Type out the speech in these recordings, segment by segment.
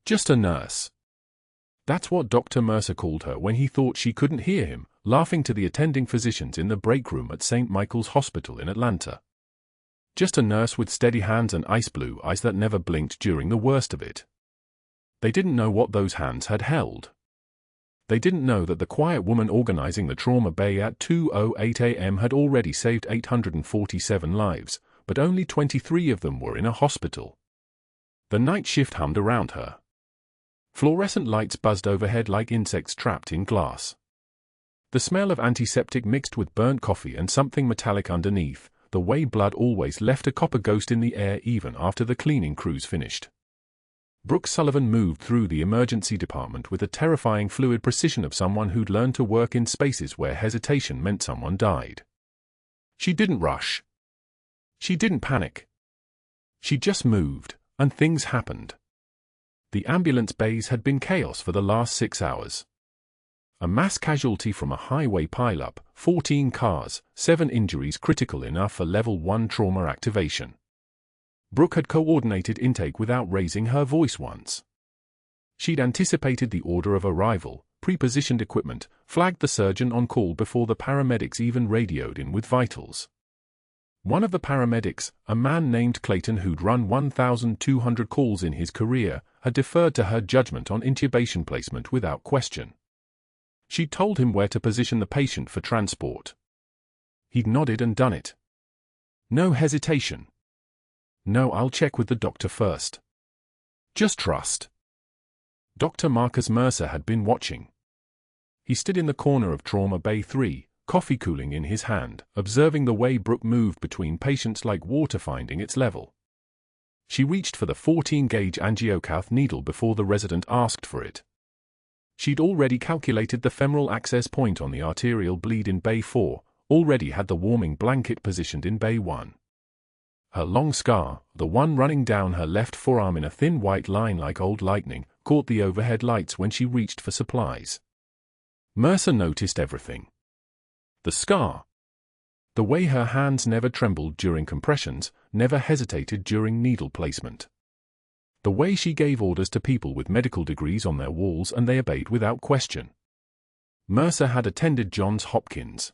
Just a nurse. That's what Dr. Mercer called her when he thought she couldn't hear him, laughing to the attending physicians in the break room at St. Michael's Hospital in Atlanta. Just a nurse with steady hands and ice blue eyes that never blinked during the worst of it. They didn't know what those hands had held. They didn't know that the quiet woman organizing the trauma bay at 2:08 a.m. had already saved 847 lives, but only 23 of them were in a hospital. The night shift hummed around her. Fluorescent lights buzzed overhead like insects trapped in glass. The smell of antiseptic mixed with burnt coffee and something metallic underneath, the way blood always left a copper ghost in the air even after the cleaning crews finished. Brooke Sullivan moved through the emergency department with the terrifying fluid precision of someone who'd learned to work in spaces where hesitation meant someone died. She didn't rush. She didn't panic. She just moved, and things happened. The ambulance bays had been chaos for the last 6 hours. A mass casualty from a highway pileup, 14 cars, 7 injuries critical enough for level 1 trauma activation. Brooke had coordinated intake without raising her voice once. She'd anticipated the order of arrival, pre-positioned equipment, flagged the surgeon on call before the paramedics even radioed in with vitals. One of the paramedics, a man named Clayton who'd run 1,200 calls in his career, had deferred to her judgment on intubation placement without question. She'd told him where to position the patient for transport. He'd nodded and done it. No hesitation. No, I'll check with the doctor first. Just trust. Dr. Marcus Mercer had been watching. He stood in the corner of Trauma Bay 3, coffee cooling in his hand, observing the way Brooke moved between patients like water finding its level. She reached for the 14-gauge angiocath needle before the resident asked for it. She'd already calculated the femoral access point on the arterial bleed in Bay 4, already had the warming blanket positioned in Bay 1. Her long scar, the one running down her left forearm in a thin white line like old lightning, caught the overhead lights when she reached for supplies. Mercer noticed everything. The scar. The way her hands never trembled during compressions, never hesitated during needle placement. The way she gave orders to people with medical degrees on their walls and they obeyed without question. Mercer had attended Johns Hopkins.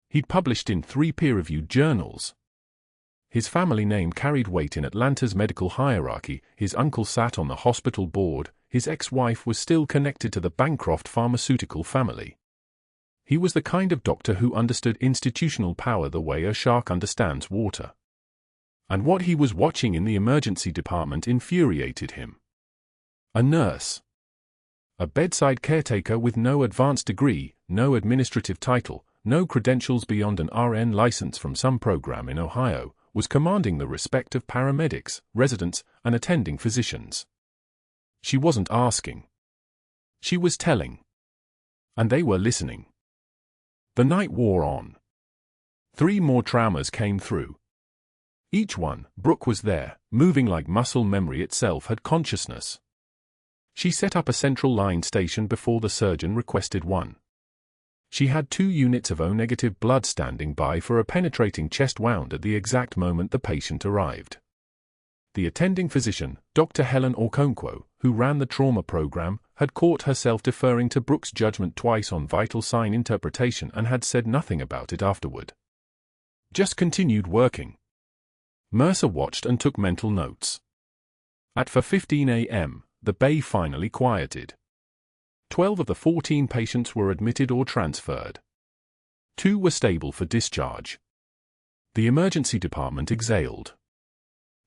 He'd published in 3 peer-reviewed journals. His family name carried weight in Atlanta's medical hierarchy, his uncle sat on the hospital board, his ex-wife was still connected to the Bancroft pharmaceutical family. He was the kind of doctor who understood institutional power the way a shark understands water. And what he was watching in the emergency department infuriated him. A nurse. A bedside caretaker with no advanced degree, no administrative title, no credentials beyond an RN license from some program in Ohio, was commanding the respect of paramedics, residents, and attending physicians. She wasn't asking. She was telling. And they were listening. The night wore on. 3 more traumas came through. Each one, Brooke was there, moving like muscle memory itself had consciousness. She set up a central line station before the surgeon requested one. She had 2 units of O-negative blood standing by for a penetrating chest wound at the exact moment the patient arrived. The attending physician, Dr. Helen Okonkwo, who ran the trauma program, had caught herself deferring to Brooke's judgment twice on vital sign interpretation and had said nothing about it afterward. Just continued working. Mercer watched and took mental notes. At 4:15 a.m., the bay finally quieted. 12 of the 14 patients were admitted or transferred. 2 were stable for discharge. The emergency department exhaled.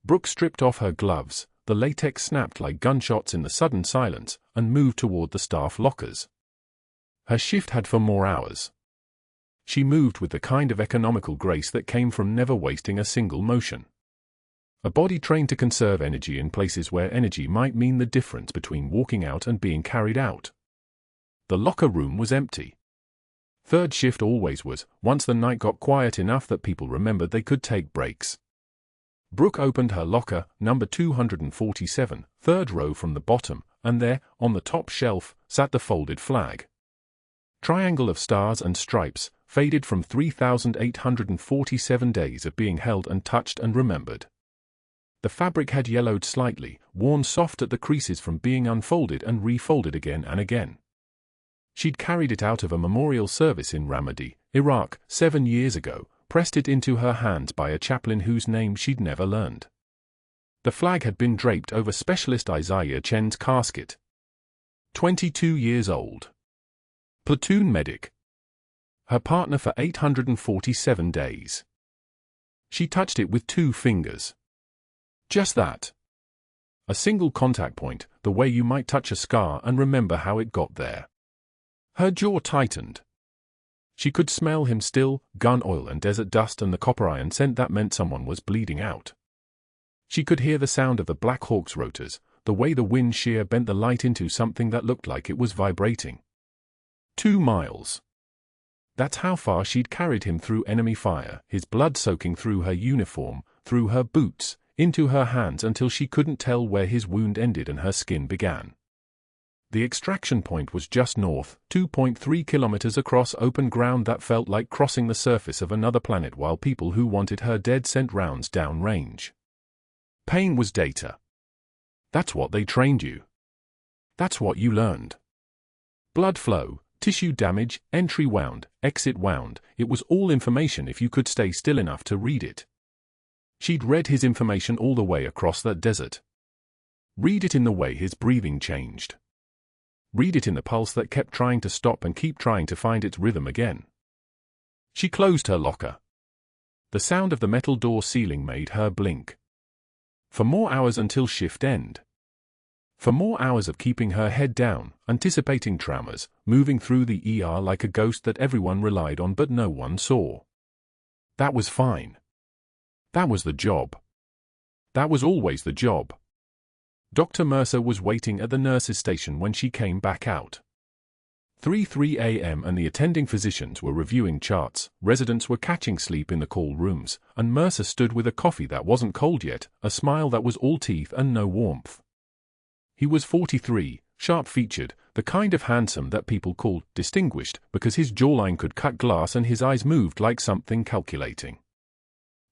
Brooke stripped off her gloves, the latex snapped like gunshots in the sudden silence, and moved toward the staff lockers. Her shift had 4 more hours. She moved with the kind of economical grace that came from never wasting a single motion. A body trained to conserve energy in places where energy might mean the difference between walking out and being carried out. The locker room was empty. 3rd shift always was, once the night got quiet enough that people remembered they could take breaks. Brooke opened her locker, number 247, 3rd row from the bottom, and there, on the top shelf, sat the folded flag. Triangle of stars and stripes, faded from 3,847 days of being held and touched and remembered. The fabric had yellowed slightly, worn soft at the creases from being unfolded and refolded again and again. She'd carried it out of a memorial service in Ramadi, Iraq, 7 years ago, pressed it into her hands by a chaplain whose name she'd never learned. The flag had been draped over Specialist Isaiah Chen's casket. 22 years old. Platoon medic. Her partner for 847 days. She touched it with 2 fingers. Just that. A single contact point, the way you might touch a scar and remember how it got there. Her jaw tightened. She could smell him still, gun oil and desert dust and the copper iron scent that meant someone was bleeding out. She could hear the sound of the Black Hawk's rotors, the way the wind shear bent the light into something that looked like it was vibrating. 2 miles. That's how far she'd carried him through enemy fire, his blood soaking through her uniform, through her boots, into her hands until she couldn't tell where his wound ended and her skin began. The extraction point was just north, 2.3 kilometers across open ground that felt like crossing the surface of another planet while people who wanted her dead sent rounds downrange. Pain was data. That's what they trained you. That's what you learned. Blood flow, tissue damage, entry wound, exit wound, it was all information if you could stay still enough to read it. She'd read his information all the way across that desert. Read it in the way his breathing changed. Read it in the pulse that kept trying to stop and keep trying to find its rhythm again. She closed her locker. The sound of the metal door sealing made her blink. For more hours until shift end. For more hours of keeping her head down, anticipating traumas, moving through the ER like a ghost that everyone relied on but no one saw. That was fine. That was the job. That was always the job. Dr. Mercer was waiting at the nurse's station when she came back out. 3:03 a.m. and the attending physicians were reviewing charts, residents were catching sleep in the call rooms, and Mercer stood with a coffee that wasn't cold yet, a smile that was all teeth and no warmth. He was 43, sharp-featured, the kind of handsome that people called distinguished because his jawline could cut glass and his eyes moved like something calculating.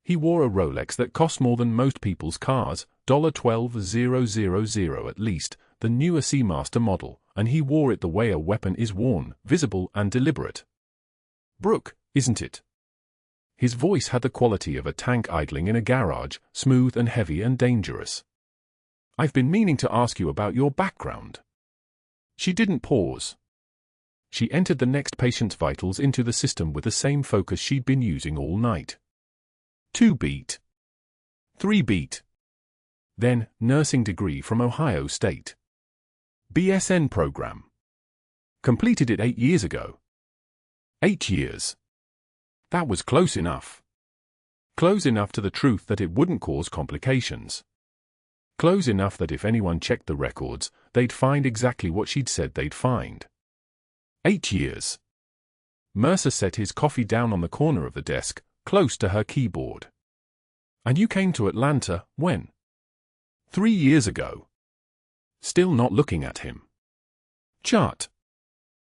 He wore a Rolex that cost more than most people's cars, $12,000 at least, the newer Seamaster model, and he wore it the way a weapon is worn, visible and deliberate. Brooke, isn't it? His voice had the quality of a tank idling in a garage, smooth and heavy and dangerous. I've been meaning to ask you about your background. She didn't pause. She entered the next patient's vitals into the system with the same focus she'd been using all night. 2 beat. 3 beat. Then, nursing degree from Ohio State. BSN program. Completed it 8 years ago. 8 years. That was close enough. Close enough to the truth that it wouldn't cause complications. Close enough that if anyone checked the records, they'd find exactly what she'd said they'd find. 8 years. Mercer set his coffee down on the corner of the desk, close to her keyboard. And you came to Atlanta, when? 3 years ago. Still not looking at him. Chart.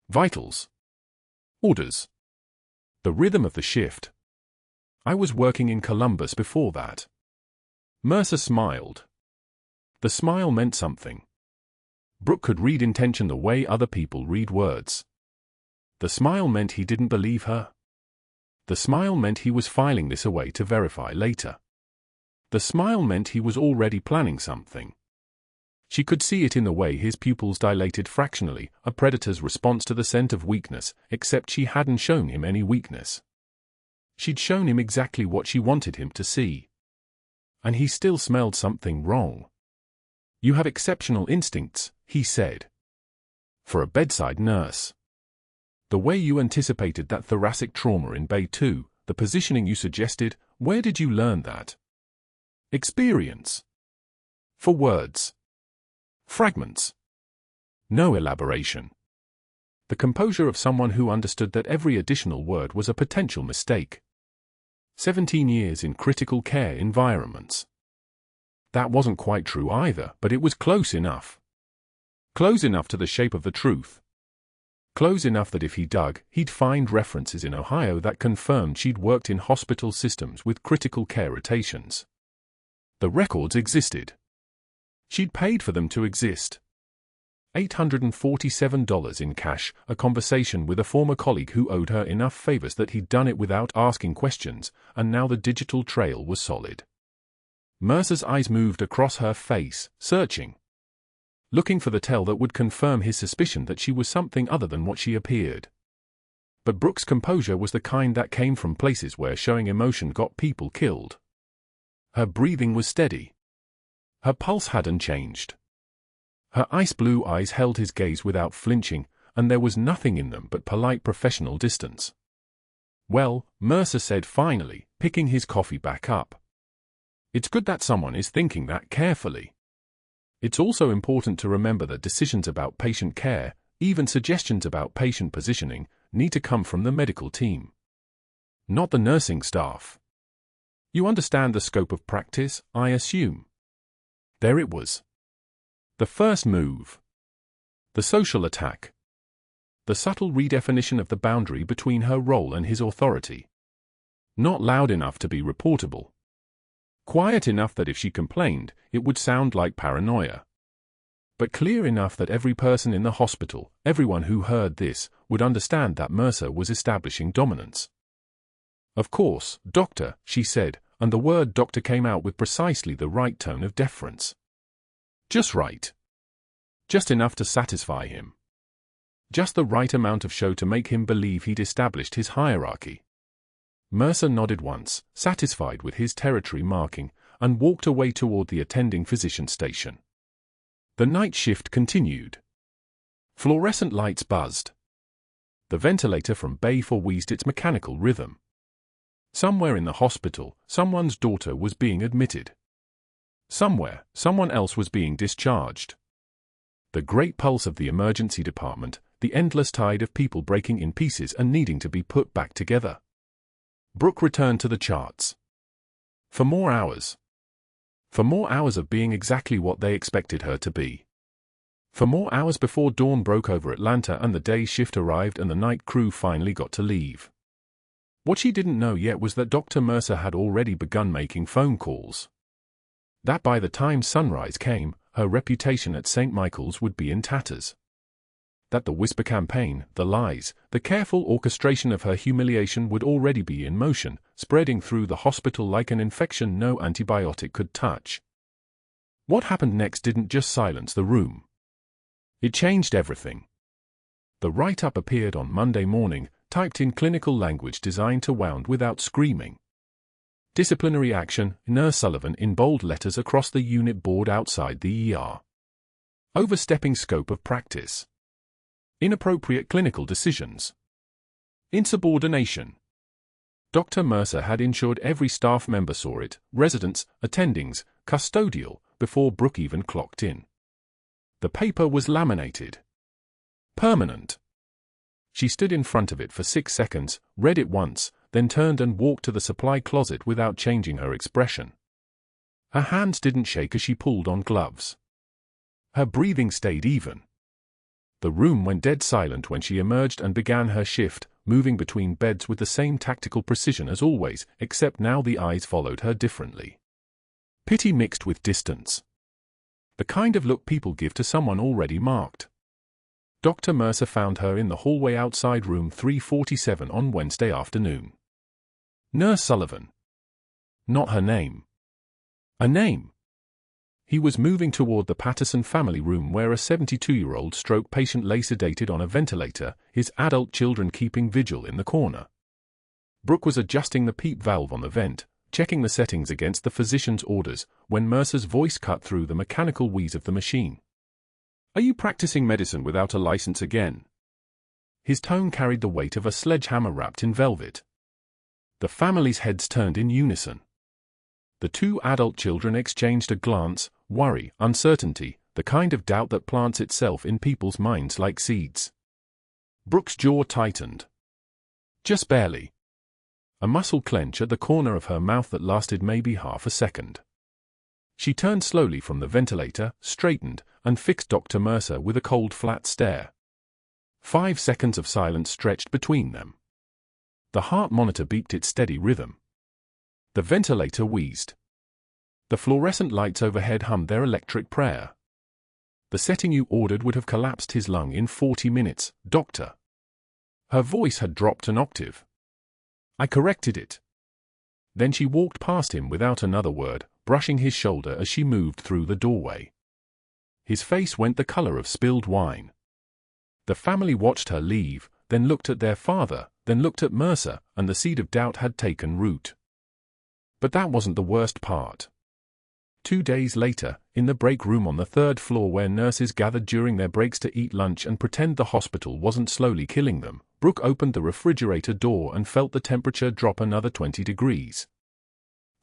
Vitals. Orders. The rhythm of the shift. I was working in Columbus before that. Mercer smiled. The smile meant something. Brooke could read intention the way other people read words. The smile meant he didn't believe her. The smile meant he was filing this away to verify later. The smile meant he was already planning something. She could see it in the way his pupils dilated fractionally, a predator's response to the scent of weakness, except she hadn't shown him any weakness. She'd shown him exactly what she wanted him to see. And he still smelled something wrong. You have exceptional instincts, he said. For a bedside nurse. The way you anticipated that thoracic trauma in Bay 2, the positioning you suggested, where did you learn that? Experience. For words. Fragments. No elaboration. The composure of someone who understood that every additional word was a potential mistake. 17 years in critical care environments. That wasn't quite true either, but it was close enough. Close enough to the shape of the truth. Close enough that if he dug, he'd find references in Ohio that confirmed she'd worked in hospital systems with critical care rotations. The records existed. She'd paid for them to exist. $847 in cash, a conversation with a former colleague who owed her enough favors that he'd done it without asking questions, and now the digital trail was solid. Mercer's eyes moved across her face, searching, looking for the tell that would confirm his suspicion that she was something other than what she appeared. But Brooke's composure was the kind that came from places where showing emotion got people killed. Her breathing was steady. Her pulse hadn't changed. Her ice-blue eyes held his gaze without flinching, and there was nothing in them but polite professional distance. "Well," Mercer said finally, picking his coffee back up. "It's good that someone is thinking that carefully. It's also important to remember that decisions about patient care, even suggestions about patient positioning, need to come from the medical team, not the nursing staff. You understand the scope of practice, I assume?" There it was. The first move. The social attack. The subtle redefinition of the boundary between her role and his authority. Not loud enough to be reportable. Quiet enough that if she complained, it would sound like paranoia. But clear enough that every person in the hospital, everyone who heard this, would understand that Mercer was establishing dominance. "Of course, doctor," she said, and the word doctor came out with precisely the right tone of deference. Just right. Just enough to satisfy him. Just the right amount of show to make him believe he'd established his hierarchy. Mercer nodded once, satisfied with his territory marking, and walked away toward the attending physician station. The night shift continued. Fluorescent lights buzzed. The ventilator from Bay 4 wheezed its mechanical rhythm. Somewhere in the hospital, someone's daughter was being admitted. Somewhere, someone else was being discharged. The great pulse of the emergency department, the endless tide of people breaking in pieces and needing to be put back together. Brooke returned to the charts. For more hours. For more hours of being exactly what they expected her to be. For more hours before dawn broke over Atlanta and the day shift arrived and the night crew finally got to leave. What she didn't know yet was that Dr. Mercer had already begun making phone calls. That by the time sunrise came, her reputation at St. Michael's would be in tatters. That the whisper campaign, the lies, the careful orchestration of her humiliation would already be in motion, spreading through the hospital like an infection no antibiotic could touch. What happened next didn't just silence the room. It changed everything. The write-up appeared on Monday morning, typed in clinical language designed to wound without screaming. Disciplinary action, Nurse Sullivan in bold letters across the unit board outside the ER. Overstepping scope of practice. Inappropriate clinical decisions. Insubordination. Dr. Mercer had ensured every staff member saw it, residents, attendings, custodial, before Brooke even clocked in. The paper was laminated. Permanent. She stood in front of it for 6 seconds, read it once, then turned and walked to the supply closet without changing her expression. Her hands didn't shake as she pulled on gloves. Her breathing stayed even. The room went dead silent when she emerged and began her shift, moving between beds with the same tactical precision as always, except now the eyes followed her differently. Pity mixed with distance. The kind of look people give to someone already marked. Dr. Mercer found her in the hallway outside room 347 on Wednesday afternoon. Nurse Sullivan. Not her name. A name. He was moving toward the Patterson family room where a 72-year-old stroke patient lay sedated on a ventilator, his adult children keeping vigil in the corner. Brooke was adjusting the PEEP valve on the vent, checking the settings against the physician's orders, when Mercer's voice cut through the mechanical wheeze of the machine. "Are you practicing medicine without a license again?" His tone carried the weight of a sledgehammer wrapped in velvet. The family's heads turned in unison. The 2 adult children exchanged a glance, worry, uncertainty, the kind of doubt that plants itself in people's minds like seeds. Brooke's jaw tightened. Just barely. A muscle clench at the corner of her mouth that lasted maybe half a second. She turned slowly from the ventilator, straightened, and fixed Dr. Mercer with a cold flat stare. 5 seconds of silence stretched between them. The heart monitor beeped its steady rhythm. The ventilator wheezed. The fluorescent lights overhead hummed their electric prayer. The setting you ordered would have collapsed his lung in 40 minutes, doctor. Her voice had dropped an octave. I corrected it. Then she walked past him without another word, brushing his shoulder as she moved through the doorway. His face went the color of spilled wine. The family watched her leave, then looked at their father, then looked at Mercer, and the seed of doubt had taken root. But that wasn't the worst part. 2 days later, in the break room on the 3rd floor where nurses gathered during their breaks to eat lunch and pretend the hospital wasn't slowly killing them, Brooke opened the refrigerator door and felt the temperature drop another 20 degrees.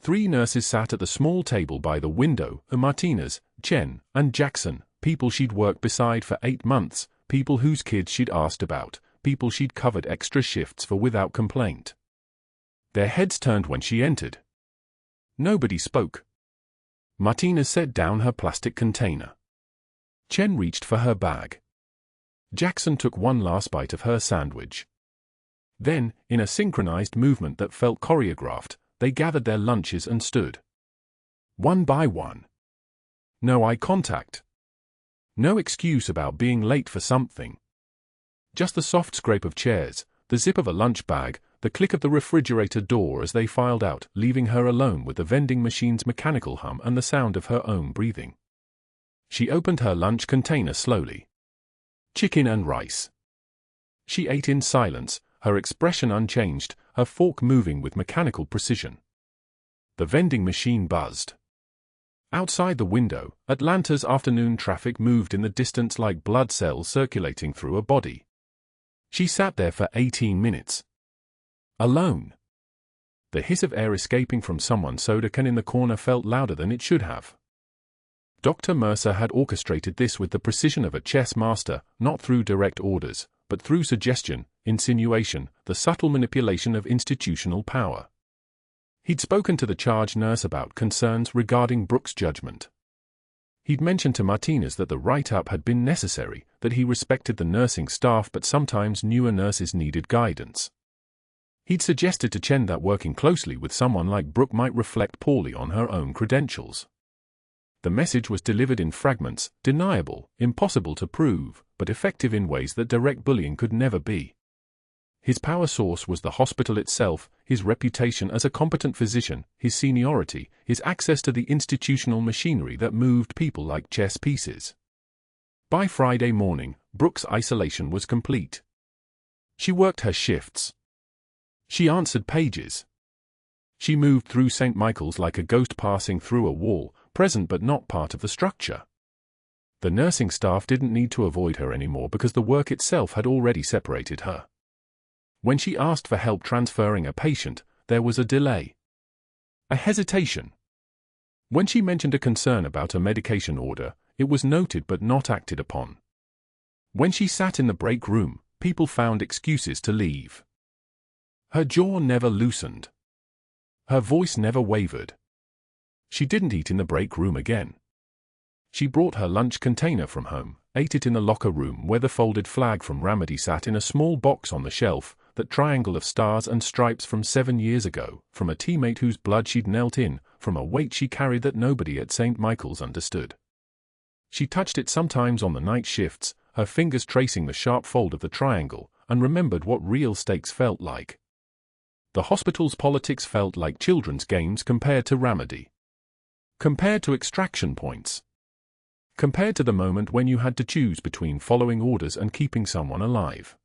3 nurses sat at the small table by the window, Martinez, Chen, and Jackson, people she'd worked beside for 8 months, people whose kids she'd asked about, people she'd covered extra shifts for without complaint. Their heads turned when she entered. Nobody spoke. Martinez set down her plastic container. Chen reached for her bag. Jackson took one last bite of her sandwich. Then, in a synchronized movement that felt choreographed, they gathered their lunches and stood. One by one. No eye contact. No excuse about being late for something. Just the soft scrape of chairs, the zip of a lunch bag, the click of the refrigerator door as they filed out, leaving her alone with the vending machine's mechanical hum and the sound of her own breathing. She opened her lunch container slowly. Chicken and rice. She ate in silence, her expression unchanged, her fork moving with mechanical precision. The vending machine buzzed. Outside the window, Atlanta's afternoon traffic moved in the distance like blood cells circulating through a body. She sat there for 18 minutes. Alone. The hiss of air escaping from someone's soda can in the corner felt louder than it should have. Dr. Mercer had orchestrated this with the precision of a chess master, not through direct orders, but through suggestion, insinuation, the subtle manipulation of institutional power. He'd spoken to the charge nurse about concerns regarding Brooke's judgment. He'd mentioned to Martinez that the write-up had been necessary, that he respected the nursing staff but sometimes newer nurses needed guidance. He'd suggested to Chen that working closely with someone like Brooke might reflect poorly on her own credentials. The message was delivered in fragments, deniable, impossible to prove, but effective in ways that direct bullying could never be. His power source was the hospital itself, his reputation as a competent physician, his seniority, his access to the institutional machinery that moved people like chess pieces. By Friday morning, Brooke's isolation was complete. She worked her shifts. She answered pages. She moved through St. Michael's like a ghost passing through a wall, present but not part of the structure. The nursing staff didn't need to avoid her anymore because the work itself had already separated her. When she asked for help transferring a patient, there was a delay. A hesitation. When she mentioned a concern about a medication order, it was noted but not acted upon. When she sat in the break room, people found excuses to leave. Her jaw never loosened. Her voice never wavered. She didn't eat in the break room again. She brought her lunch container from home, ate it in the locker room where the folded flag from Ramadi sat in a small box on the shelf, that triangle of stars and stripes from 7 years ago, from a teammate whose blood she'd knelt in, from a weight she carried that nobody at St. Michael's understood. She touched it sometimes on the night shifts, her fingers tracing the sharp fold of the triangle, and remembered what real stakes felt like. The hospital's politics felt like children's games compared to Ramadi. Compared to extraction points. Compared to the moment when you had to choose between following orders and keeping someone alive.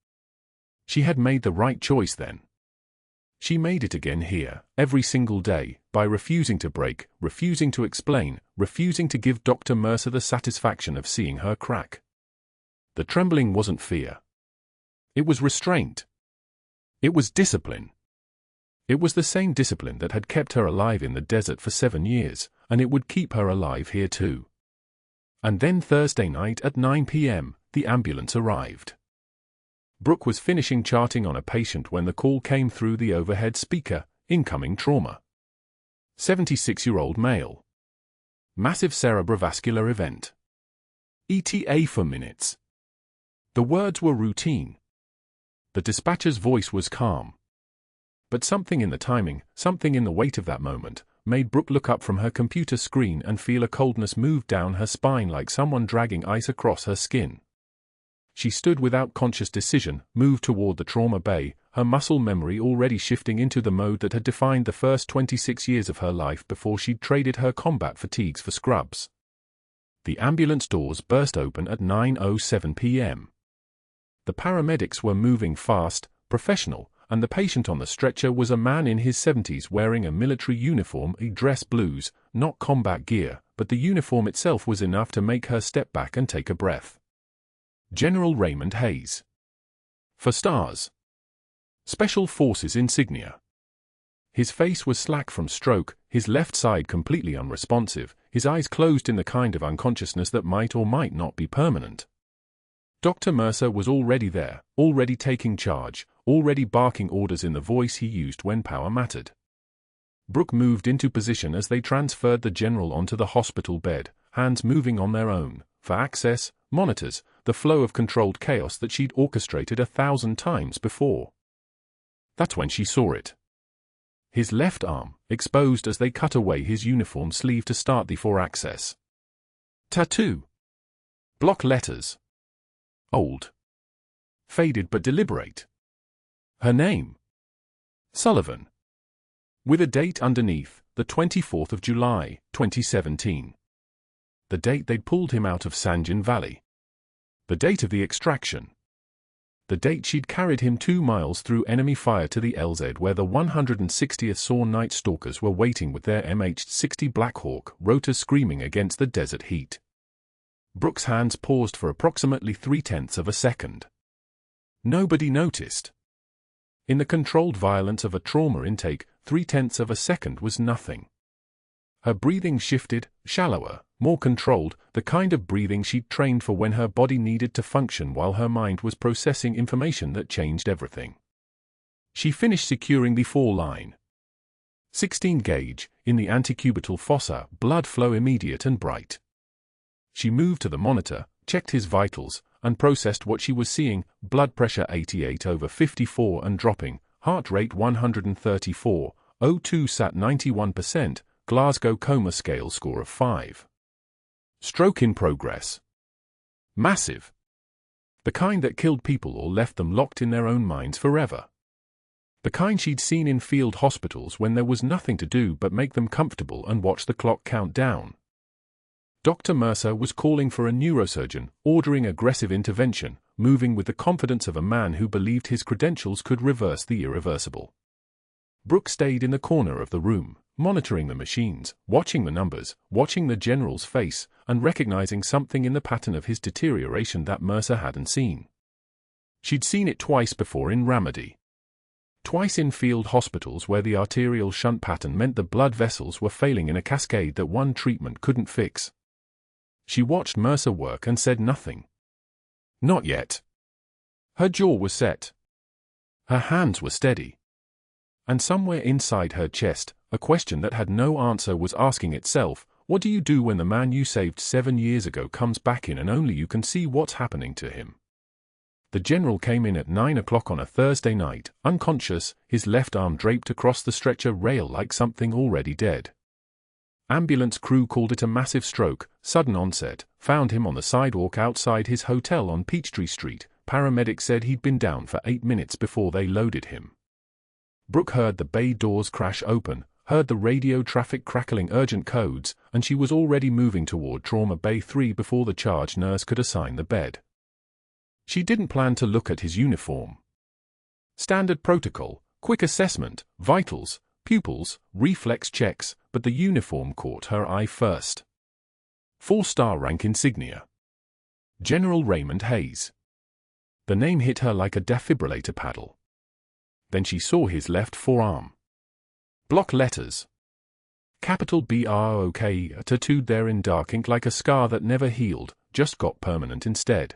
She had made the right choice then. She made it again here, every single day, by refusing to break, refusing to explain, refusing to give Dr. Mercer the satisfaction of seeing her crack. The trembling wasn't fear. It was restraint. It was discipline. It was the same discipline that had kept her alive in the desert for 7 years, and it would keep her alive here too. And then Thursday night at 9 p.m., the ambulance arrived. Brooke was finishing charting on a patient when the call came through the overhead speaker, incoming trauma. 76-year-old male. Massive cerebrovascular event. ETA for minutes. The words were routine. The dispatcher's voice was calm. But something in the timing, something in the weight of that moment, made Brooke look up from her computer screen and feel a coldness move down her spine like someone dragging ice across her skin. She stood without conscious decision, moved toward the trauma bay, her muscle memory already shifting into the mode that had defined the first 26 years of her life before she'd traded her combat fatigues for scrubs. The ambulance doors burst open at 9:07 p.m. The paramedics were moving fast, professional, and the patient on the stretcher was a man in his 70s wearing a military uniform, a dress blues, not combat gear, but the uniform itself was enough to make her step back and take a breath. General Raymond Hayes. For stars. Special Forces insignia. His face was slack from stroke, his left side completely unresponsive, his eyes closed in the kind of unconsciousness that might or might not be permanent. Dr. Mercer was already there, already taking charge, already barking orders in the voice he used when power mattered. Brooke moved into position as they transferred the general onto the hospital bed, hands moving on their own, for access, monitors, the flow of controlled chaos that she'd orchestrated 1,000 times before. That's when she saw it. His left arm, exposed as they cut away his uniform sleeve to start the for access. Tattoo. Block letters. Old. Faded but deliberate. Her name. Sullivan. With a date underneath, the 24th of July, 2017. The date they'd pulled him out of Sanjan Valley. The date of the extraction. The date she'd carried him 2 miles through enemy fire to the LZ where the 160th SAW Night Stalkers were waiting with their MH-60 Blackhawk rotors screaming against the desert heat. Brooke's hands paused for approximately 0.3 of a second. Nobody noticed. In the controlled violence of a trauma intake, 0.3 of a second was nothing. Her breathing shifted, shallower, more controlled, the kind of breathing she'd trained for when her body needed to function while her mind was processing information that changed everything. She finished securing the 4-line. 16 gauge, in the antecubital fossa, blood flow immediate and bright. She moved to the monitor, checked his vitals, and processed what she was seeing, blood pressure 88/54 and dropping, heart rate 134, O2 sat 91%, Glasgow Coma Scale score of 5. Stroke in progress. Massive. The kind that killed people or left them locked in their own minds forever. The kind she'd seen in field hospitals when there was nothing to do but make them comfortable and watch the clock count down. Dr. Mercer was calling for a neurosurgeon, ordering aggressive intervention, moving with the confidence of a man who believed his credentials could reverse the irreversible. Brooke stayed in the corner of the room, monitoring the machines, watching the numbers, watching the general's face, and recognizing something in the pattern of his deterioration that Mercer hadn't seen. She'd seen it twice before in Ramadi. Twice in field hospitals where the arterial shunt pattern meant the blood vessels were failing in a cascade that one treatment couldn't fix. She watched Mercer work and said nothing. Not yet. Her jaw was set. Her hands were steady. And somewhere inside her chest, a question that had no answer was asking itself, what do you do when the man you saved 7 years ago comes back in and only you can see what's happening to him? The general came in at 9 o'clock on a Thursday night, unconscious, his left arm draped across the stretcher rail like something already dead. Ambulance crew called it a massive stroke, sudden onset, found him on the sidewalk outside his hotel on Peachtree Street. Paramedics said he'd been down for 8 minutes before they loaded him. Brooke heard the bay doors crash open, heard the radio traffic crackling urgent codes, and she was already moving toward Trauma Bay 3 before the charge nurse could assign the bed. She didn't plan to look at his uniform. Standard protocol, quick assessment, vitals, pupils, reflex checks, but the uniform caught her eye first. 4-star rank insignia. General Raymond Hayes. The name hit her like a defibrillator paddle. Then she saw his left forearm. Block letters. Capital B-R-O-K tattooed there in dark ink like a scar that never healed, just got permanent instead.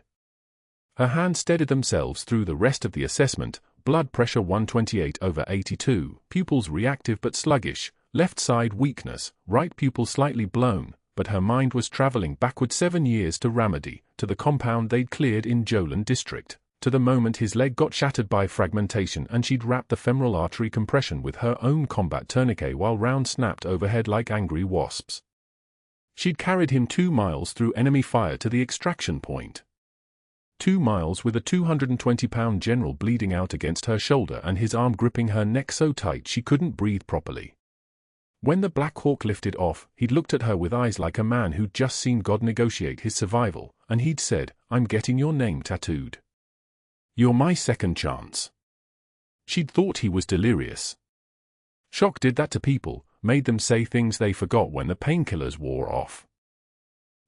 Her hands steadied themselves through the rest of the assessment, blood pressure 128/82, pupils reactive but sluggish, left side weakness, right pupil slightly blown, but her mind was traveling backward 7 years to Ramadi, to the compound they'd cleared in Jolan district, to the moment his leg got shattered by fragmentation and she'd wrapped the femoral artery compression with her own combat tourniquet while rounds snapped overhead like angry wasps. She'd carried him 2 miles through enemy fire to the extraction point. 2 miles with a 220-pound general bleeding out against her shoulder and his arm gripping her neck so tight she couldn't breathe properly. When the Black Hawk lifted off, he'd looked at her with eyes like a man who'd just seen God negotiate his survival, and he'd said, "I'm getting your name tattooed. You're my second chance." She'd thought he was delirious. Shock did that to people, made them say things they forgot when the painkillers wore off.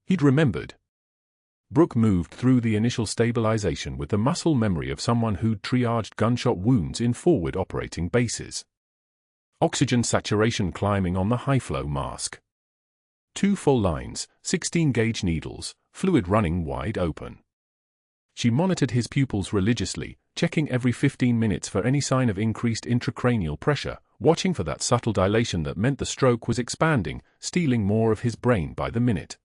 He'd remembered. Brooke moved through the initial stabilization with the muscle memory of someone who'd triaged gunshot wounds in forward operating bases. Oxygen saturation climbing on the high-flow mask. 2 full lines, 16-gauge needles, fluid running wide open. She monitored his pupils religiously, checking every 15 minutes for any sign of increased intracranial pressure, watching for that subtle dilation that meant the stroke was expanding, stealing more of his brain by the minute.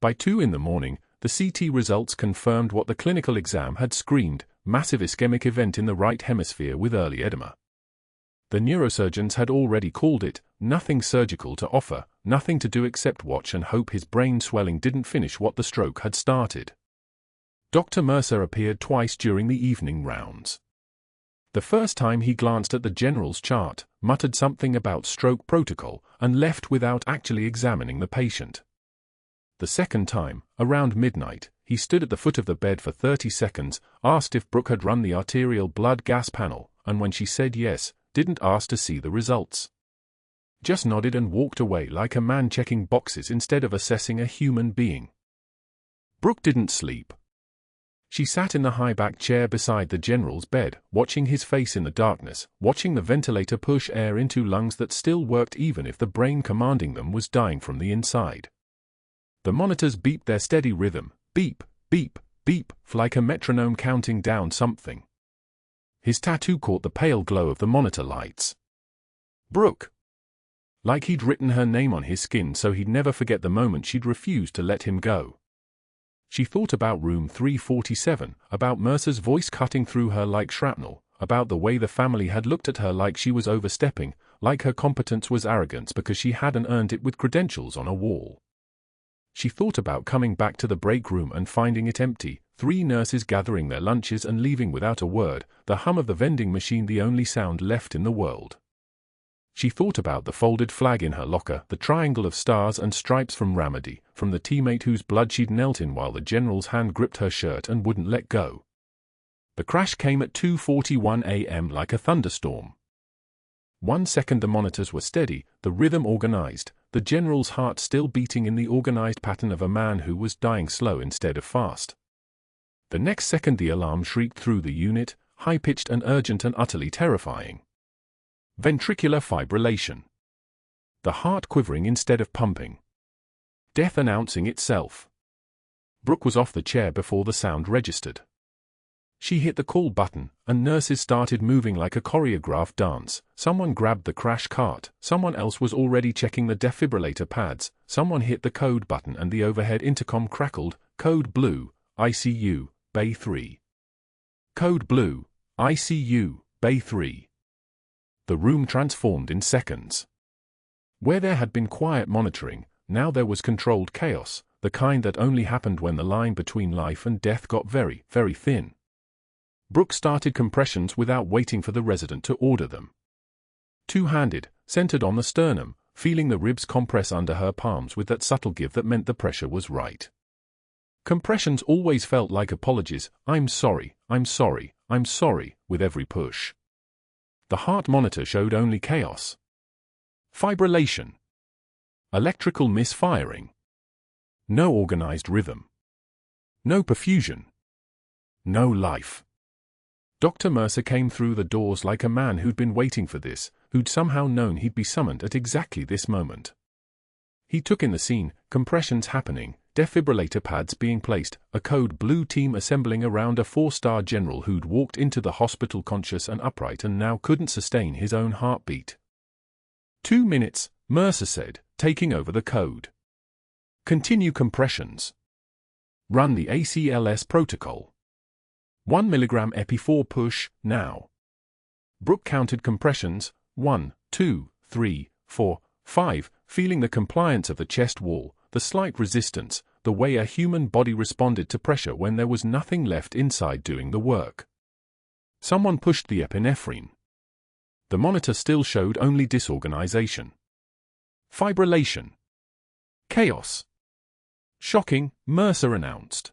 By 2 in the morning, the CT results confirmed what the clinical exam had screamed: massive ischemic event in the right hemisphere with early edema. The neurosurgeons had already called it, nothing surgical to offer, nothing to do except watch and hope his brain swelling didn't finish what the stroke had started. Dr. Mercer appeared twice during the evening rounds. The first time he glanced at the general's chart, muttered something about stroke protocol, and left without actually examining the patient. The second time, around midnight, he stood at the foot of the bed for 30 seconds, asked if Brooke had run the arterial blood gas panel, and when she said yes, didn't ask to see the results. Just nodded and walked away like a man checking boxes instead of assessing a human being. Brooke didn't sleep. She sat in the high-back chair beside the general's bed, watching his face in the darkness, watching the ventilator push air into lungs that still worked even if the brain commanding them was dying from the inside. The monitors beeped their steady rhythm, beep, beep, beep, like a metronome counting down something. His tattoo caught the pale glow of the monitor lights. Brooke. Like he'd written her name on his skin so he'd never forget the moment she'd refused to let him go. She thought about room 347, about Mercer's voice cutting through her like shrapnel, about the way the family had looked at her like she was overstepping, like her competence was arrogance because she hadn't earned it with credentials on a wall. She thought about coming back to the break room and finding it empty, 3 nurses gathering their lunches and leaving without a word, the hum of the vending machine the only sound left in the world. She thought about the folded flag in her locker, the triangle of stars and stripes from Ramadi, from the teammate whose blood she'd knelt in while the general's hand gripped her shirt and wouldn't let go. The crash came at 2:41 a.m. like a thunderstorm. 1 second the monitors were steady, the rhythm organized, the general's heart still beating in the organized pattern of a man who was dying slow instead of fast. The next second the alarm shrieked through the unit, high-pitched and urgent and utterly terrifying. Ventricular fibrillation. The heart quivering instead of pumping. Death announcing itself. Brooke was off the chair before the sound registered. She hit the call button, and nurses started moving like a choreographed dance. Someone grabbed the crash cart, someone else was already checking the defibrillator pads, someone hit the code button and the overhead intercom crackled, "Code Blue, ICU, Bay 3. Code Blue, ICU, Bay 3. The room transformed in seconds. Where there had been quiet monitoring, now there was controlled chaos, the kind that only happened when the line between life and death got very, very thin. Brooke started compressions without waiting for the resident to order them. Two-handed, centered on the sternum, feeling the ribs compress under her palms with that subtle give that meant the pressure was right. Compressions always felt like apologies, "I'm sorry, I'm sorry, I'm sorry," with every push. The heart monitor showed only chaos. Fibrillation. Electrical misfiring. No organized rhythm. No perfusion. No life. Dr. Mercer came through the doors like a man who'd been waiting for this, who'd somehow known he'd be summoned at exactly this moment. He took in the scene, compressions happening, defibrillator pads being placed, a code blue team assembling around a 4-star general who'd walked into the hospital conscious and upright and now couldn't sustain his own heartbeat. 2 minutes, Mercer said, taking over the code. Continue compressions. Run the ACLS protocol. 1 milligram epi 4 push, now. Brooke counted compressions, 1, 2, 3, 4, 5, feeling the compliance of the chest wall, the slight resistance, the way a human body responded to pressure when there was nothing left inside doing the work. Someone pushed the epinephrine. The monitor still showed only disorganization. Fibrillation. Chaos. Shocking, Mercer announced.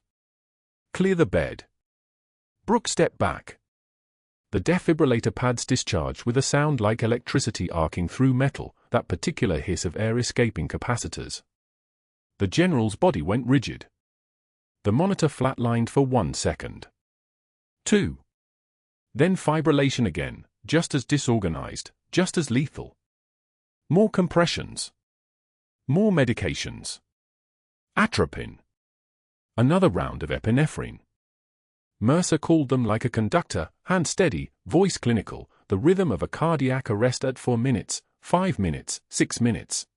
Clear the bed. Brooke stepped back. The defibrillator pads discharged with a sound like electricity arcing through metal, that particular hiss of air escaping capacitors. The general's body went rigid. The monitor flatlined for 1 second. 2. Then fibrillation again, just as disorganized, just as lethal. More compressions. More medications. Atropine. Another round of epinephrine. Mercer called them like a conductor, hand steady, voice clinical, the rhythm of a cardiac arrest at 4 minutes, 5 minutes, 6 minutes.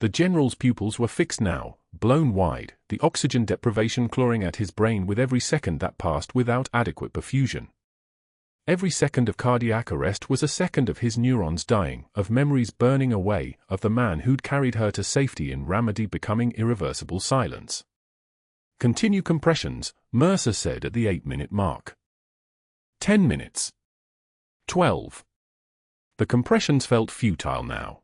The general's pupils were fixed now, blown wide, the oxygen deprivation clawing at his brain with every second that passed without adequate perfusion. Every second of cardiac arrest was a second of his neurons dying, of memories burning away, of the man who'd carried her to safety in Ramadi becoming irreversible silence. Continue compressions, Mercer said at the 8-minute mark. 10 minutes. 12. The compressions felt futile now.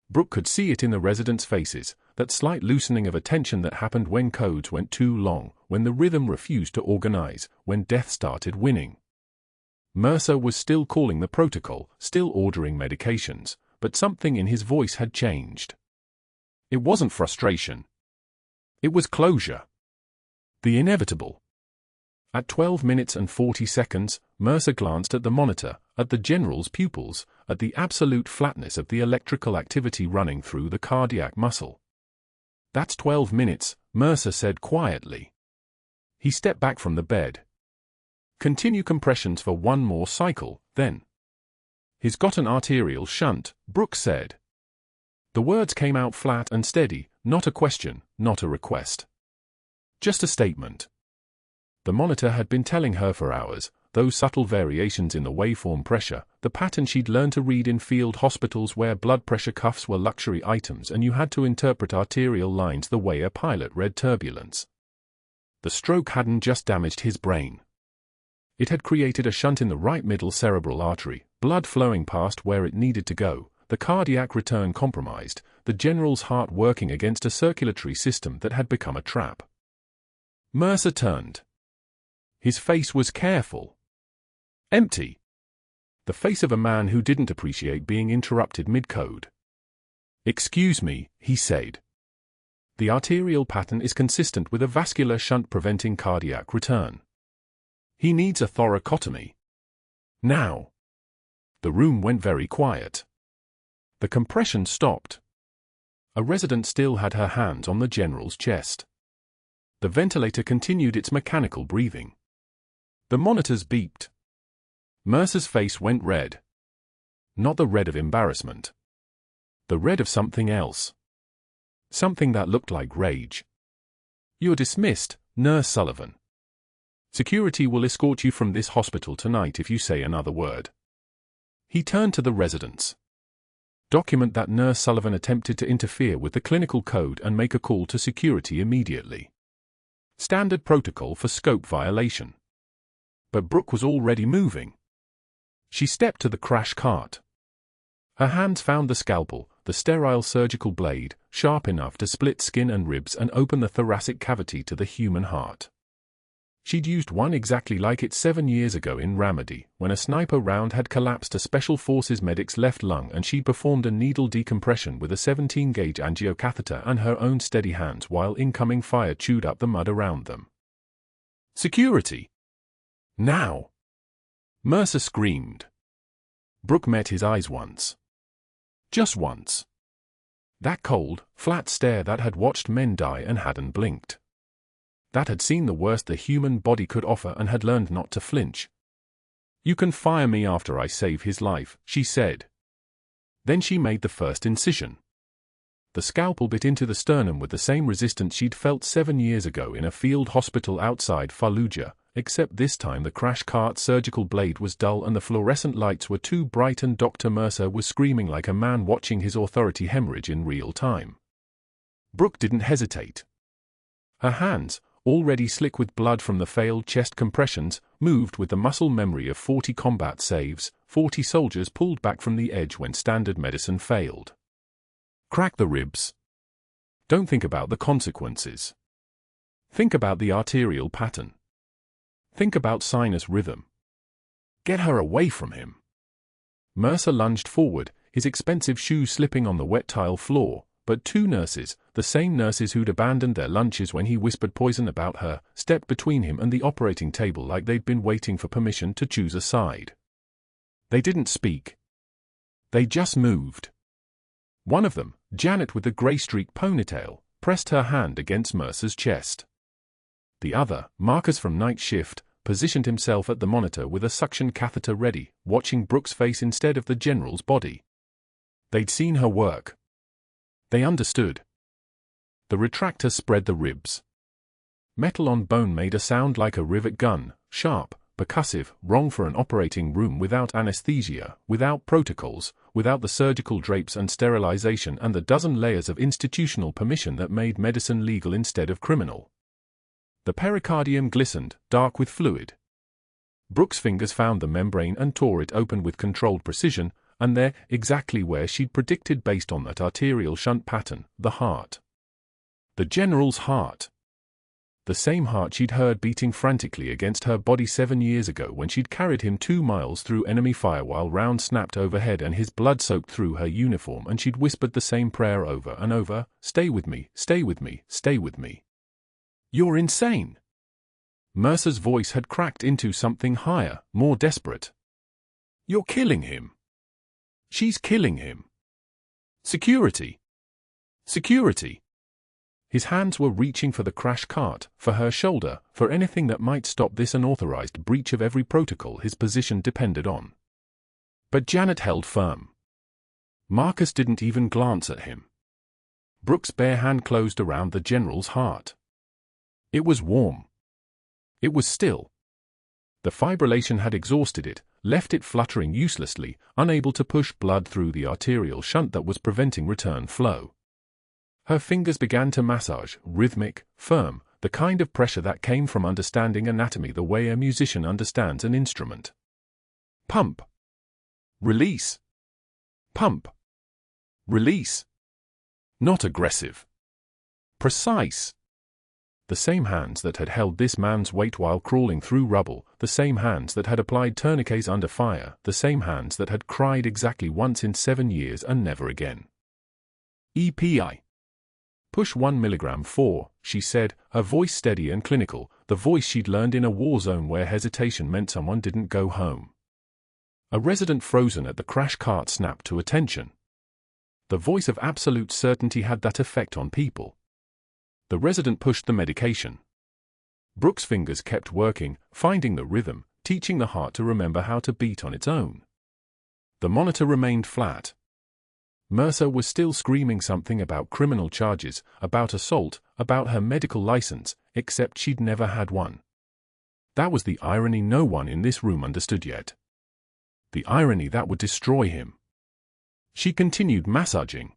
Brooke could see it in the residents' faces, that slight loosening of attention that happened when codes went too long, when the rhythm refused to organize, when death started winning. Mercer was still calling the protocol, still ordering medications, but something in his voice had changed. It wasn't frustration. It was closure. The inevitable. At 12 minutes and 40 seconds, Mercer glanced at the monitor, at the general's pupils, at the absolute flatness of the electrical activity running through the cardiac muscle. That's 12 minutes, Mercer said quietly. He stepped back from the bed. Continue compressions for 1 more cycle, then. He's got an arterial shunt, Brooke said. The words came out flat and steady, not a question, not a request. Just a statement. The monitor had been telling her for hours, those subtle variations in the waveform pressure, the pattern she'd learned to read in field hospitals where blood pressure cuffs were luxury items and you had to interpret arterial lines the way a pilot read turbulence. The stroke hadn't just damaged his brain. It had created a shunt in the right middle cerebral artery, blood flowing past where it needed to go, the cardiac return compromised, the general's heart working against a circulatory system that had become a trap. Mercer turned. His face was careful. Empty. The face of a man who didn't appreciate being interrupted mid-code. "Excuse me," he said. "The arterial pattern is consistent with a vascular shunt preventing cardiac return. He needs a thoracotomy. Now." The room went very quiet. The compression stopped. A resident still had her hands on the general's chest. The ventilator continued its mechanical breathing. The monitors beeped. Mercer's face went red. Not the red of embarrassment. The red of something else. Something that looked like rage. "You're dismissed, Nurse Sullivan. Security will escort you from this hospital tonight if you say another word." He turned to the residents. "Document that Nurse Sullivan attempted to interfere with the clinical code and make a call to security immediately. Standard protocol for scope violation." But Brooke was already moving. She stepped to the crash cart. Her hands found the scalpel, the sterile surgical blade, sharp enough to split skin and ribs and open the thoracic cavity to the human heart. She'd used one exactly like it 7 years ago in Ramadi, when a sniper round had collapsed a Special Forces medic's left lung and she'd performed a needle decompression with a 17-gauge angiocatheter and her own steady hands while incoming fire chewed up the mud around them. "Security! Now!" Mercer screamed. Brooke met his eyes once. Just once. That cold, flat stare that had watched men die and hadn't blinked. That had seen the worst the human body could offer and had learned not to flinch. "You can fire me after I save his life," she said. Then she made the first incision. The scalpel bit into the sternum with the same resistance she'd felt 7 years ago in a field hospital outside Fallujah, except this time the crash cart's surgical blade was dull and the fluorescent lights were too bright, and Dr. Mercer was screaming like a man watching his authority hemorrhage in real time. Brooke didn't hesitate. Her hands, already slick with blood from the failed chest compressions, moved with the muscle memory of 40 combat saves, 40 soldiers pulled back from the edge when standard medicine failed. Crack the ribs. Don't think about the consequences. Think about the arterial pattern. Think about sinus rhythm. Get her away from him. Mercer lunged forward, his expensive shoes slipping on the wet tile floor, but two nurses, the same nurses who'd abandoned their lunches when he whispered poison about her, stepped between him and the operating table like they'd been waiting for permission to choose a side. They didn't speak. They just moved. One of them, Janet with the grey-streaked ponytail, pressed her hand against Mercer's chest. The other, Marcus from night shift, positioned himself at the monitor with a suction catheter ready, watching Brooke's face instead of the general's body. They'd seen her work. They understood. The retractor spread the ribs. Metal on bone made a sound like a rivet gun, sharp, percussive, wrong for an operating room without anesthesia, without protocols, without the surgical drapes and sterilization and the dozen layers of institutional permission that made medicine legal instead of criminal. The pericardium glistened, dark with fluid. Brooke's fingers found the membrane and tore it open with controlled precision, and there, exactly where she'd predicted based on that arterial shunt pattern, the heart. The general's heart. The same heart she'd heard beating frantically against her body 7 years ago when she'd carried him 2 miles through enemy fire while rounds snapped overhead and his blood soaked through her uniform, and she'd whispered the same prayer over and over, "Stay with me, stay with me, stay with me." "You're insane." Mercer's voice had cracked into something higher, more desperate. "You're killing him. She's killing him. Security. Security." His hands were reaching for the crash cart, for her shoulder, for anything that might stop this unauthorized breach of every protocol his position depended on. But Janet held firm. Marcus didn't even glance at him. Brooke's bare hand closed around the general's heart. It was warm. It was still. The fibrillation had exhausted it, left it fluttering uselessly, unable to push blood through the arterial shunt that was preventing return flow. Her fingers began to massage, rhythmic, firm, the kind of pressure that came from understanding anatomy the way a musician understands an instrument. Pump. Release. Pump. Release. Not aggressive. Precise. The same hands that had held this man's weight while crawling through rubble, the same hands that had applied tourniquets under fire, the same hands that had cried exactly once in 7 years and never again. EPI. "Push 1 milligram 4, she said, her voice steady and clinical, the voice she'd learned in a war zone where hesitation meant someone didn't go home. A resident frozen at the crash cart snapped to attention. The voice of absolute certainty had that effect on people. The resident pushed the medication. Brooke's fingers kept working, finding the rhythm, teaching the heart to remember how to beat on its own. The monitor remained flat. Mercer was still screaming something about criminal charges, about assault, about her medical license, except she'd never had one. That was the irony no one in this room understood yet. The irony that would destroy him. She continued massaging.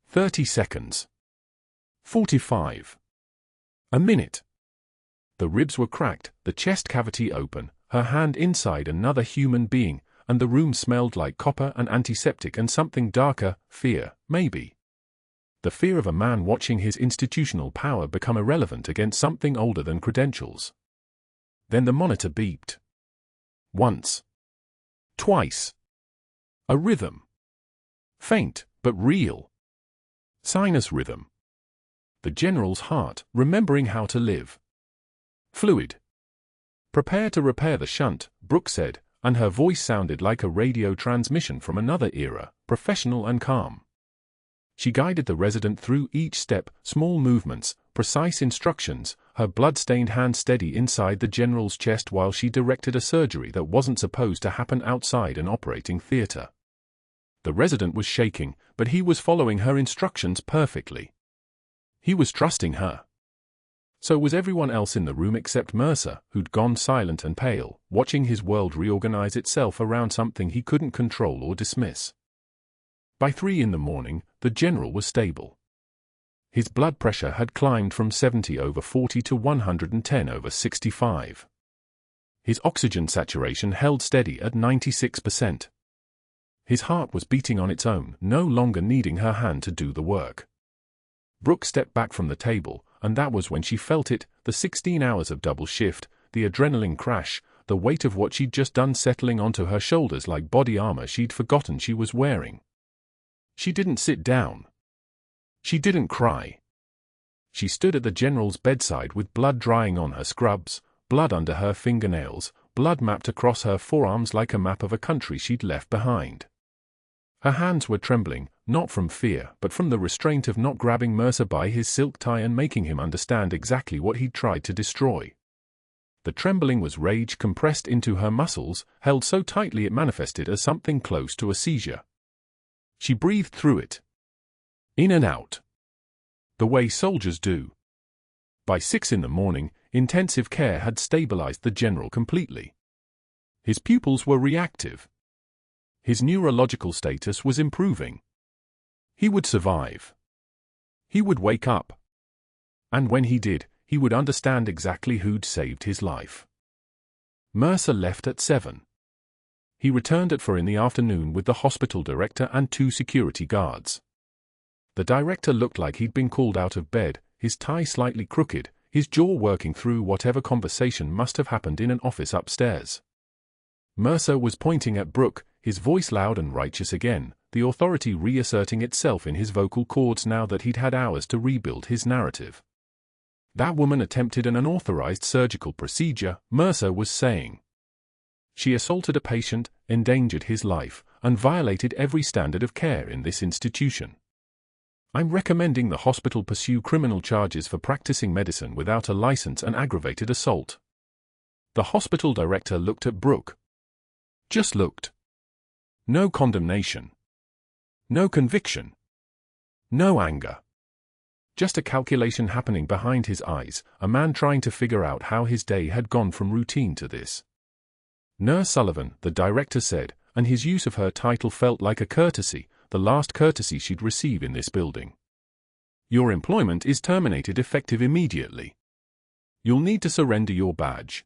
30 seconds. 45. A minute. The ribs were cracked, the chest cavity open, her hand inside another human being, and the room smelled like copper and antiseptic and something darker, fear, maybe. The fear of a man watching his institutional power become irrelevant against something older than credentials. Then the monitor beeped. Once. Twice. A rhythm. Faint, but real. Sinus rhythm. The general's heart, remembering how to live. Fluid. "Prepare to repair the shunt," Brooke said, and her voice sounded like a radio transmission from another era, professional and calm. She guided the resident through each step, small movements, precise instructions, her blood-stained hand steady inside the general's chest while she directed a surgery that wasn't supposed to happen outside an operating theater. The resident was shaking, but he was following her instructions perfectly. He was trusting her. So was everyone else in the room except Mercer, who'd gone silent and pale, watching his world reorganize itself around something he couldn't control or dismiss. By 3 in the morning, the general was stable. His blood pressure had climbed from 70/40 to 110/65. His oxygen saturation held steady at 96%. His heart was beating on its own, no longer needing her hand to do the work. Brooke stepped back from the table, and that was when she felt it, the 16 hours of double shift, the adrenaline crash, the weight of what she'd just done settling onto her shoulders like body armor she'd forgotten she was wearing. She didn't sit down. She didn't cry. She stood at the general's bedside with blood drying on her scrubs, blood under her fingernails, blood mapped across her forearms like a map of a country she'd left behind. Her hands were trembling, not from fear but from the restraint of not grabbing Mercer by his silk tie and making him understand exactly what he'd tried to destroy. The trembling was rage compressed into her muscles, held so tightly it manifested as something close to a seizure. She breathed through it. In and out. The way soldiers do. By 6 in the morning, intensive care had stabilized the general completely. His pupils were reactive. His neurological status was improving. He would survive. He would wake up. And when he did, he would understand exactly who'd saved his life. Mercer left at 7. He returned at 4 in the afternoon with the hospital director and 2 security guards. The director looked like he'd been called out of bed, his tie slightly crooked, his jaw working through whatever conversation must have happened in an office upstairs. Mercer was pointing at Brooke, his voice loud and righteous again, the authority reasserting itself in his vocal cords now that he'd had hours to rebuild his narrative. That woman attempted an unauthorized surgical procedure, Mercer was saying. She assaulted a patient, endangered his life, and violated every standard of care in this institution. I'm recommending the hospital pursue criminal charges for practicing medicine without a license and aggravated assault. The hospital director looked at Brooke. Just looked. No condemnation. No conviction. No anger. Just a calculation happening behind his eyes, a man trying to figure out how his day had gone from routine to this. Nurse Sullivan, the director said, and his use of her title felt like a courtesy, the last courtesy she'd receive in this building. Your employment is terminated effective immediately. You'll need to surrender your badge.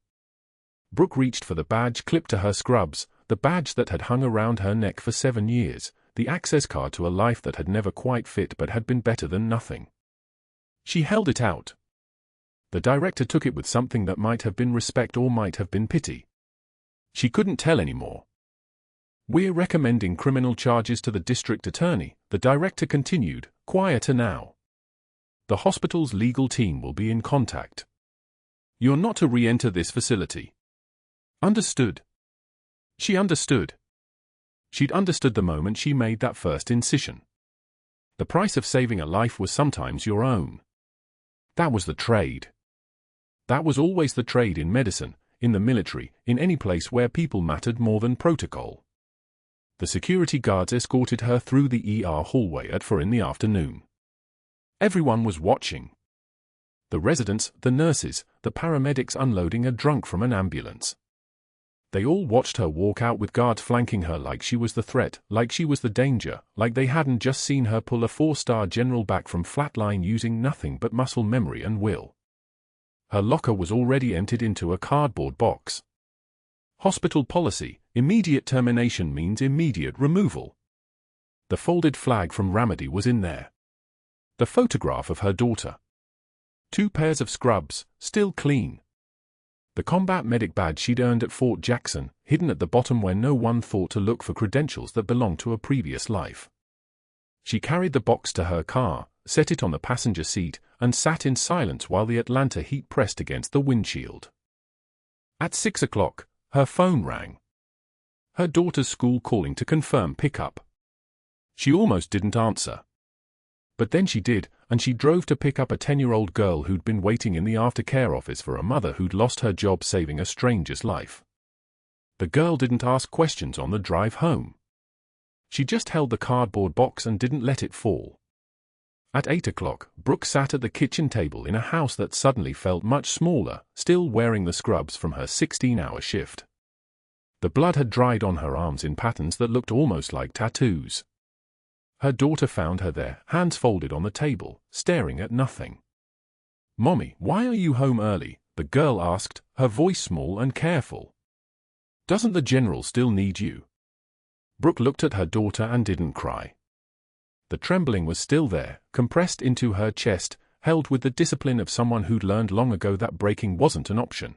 Brooke reached for the badge clipped to her scrubs, the badge that had hung around her neck for 7 years, the access card to a life that had never quite fit but had been better than nothing. She held it out. The director took it with something that might have been respect or might have been pity. She couldn't tell anymore. We're recommending criminal charges to the district attorney, the director continued, quieter now. The hospital's legal team will be in contact. You're not to re-enter this facility. Understood? She understood. She'd understood the moment she made that first incision. The price of saving a life was sometimes your own. That was the trade. That was always the trade in medicine, in the military, in any place where people mattered more than protocol. The security guards escorted her through the ER hallway at 4 in the afternoon. Everyone was watching. The residents, the nurses, the paramedics unloading a drunk from an ambulance. They all watched her walk out with guards flanking her like she was the threat, like she was the danger, like they hadn't just seen her pull a 4-star general back from flatline using nothing but muscle memory and will. Her locker was already emptied into a cardboard box. Hospital policy, immediate termination means immediate removal. The folded flag from Ramadi was in there. The photograph of her daughter. 2 pairs of scrubs, still clean. The combat medic badge she'd earned at Fort Jackson, hidden at the bottom where no one thought to look for credentials that belonged to a previous life. She carried the box to her car, set it on the passenger seat, and sat in silence while the Atlanta heat pressed against the windshield. At 6 o'clock, her phone rang. Her daughter's school calling to confirm pickup. She almost didn't answer. But then she did, and she drove to pick up a 10-year-old girl who'd been waiting in the aftercare office for a mother who'd lost her job saving a stranger's life. The girl didn't ask questions on the drive home. She just held the cardboard box and didn't let it fall. At 8 o'clock, Brooke sat at the kitchen table in a house that suddenly felt much smaller, still wearing the scrubs from her 16-hour shift. The blood had dried on her arms in patterns that looked almost like tattoos. Her daughter found her there, hands folded on the table, staring at nothing. "Mommy, why are you home early?" the girl asked, her voice small and careful. "Doesn't the general still need you?" Brooke looked at her daughter and didn't cry. The trembling was still there, compressed into her chest, held with the discipline of someone who'd learned long ago that breaking wasn't an option.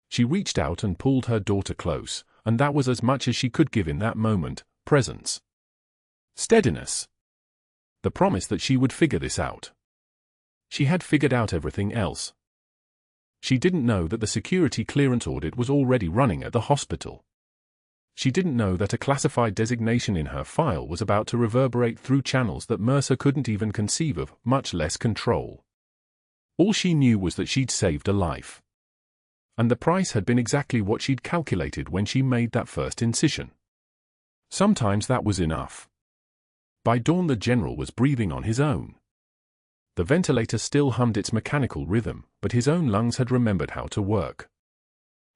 She reached out and pulled her daughter close, and that was as much as she could give in that moment: presence. Steadiness. The promise that she would figure this out. She had figured out everything else. She didn't know that the security clearance audit was already running at the hospital. She didn't know that a classified designation in her file was about to reverberate through channels that Mercer couldn't even conceive of, much less control. All she knew was that she'd saved a life. And the price had been exactly what she'd calculated when she made that first incision. Sometimes that was enough. By dawn the general was breathing on his own. The ventilator still hummed its mechanical rhythm, but his own lungs had remembered how to work.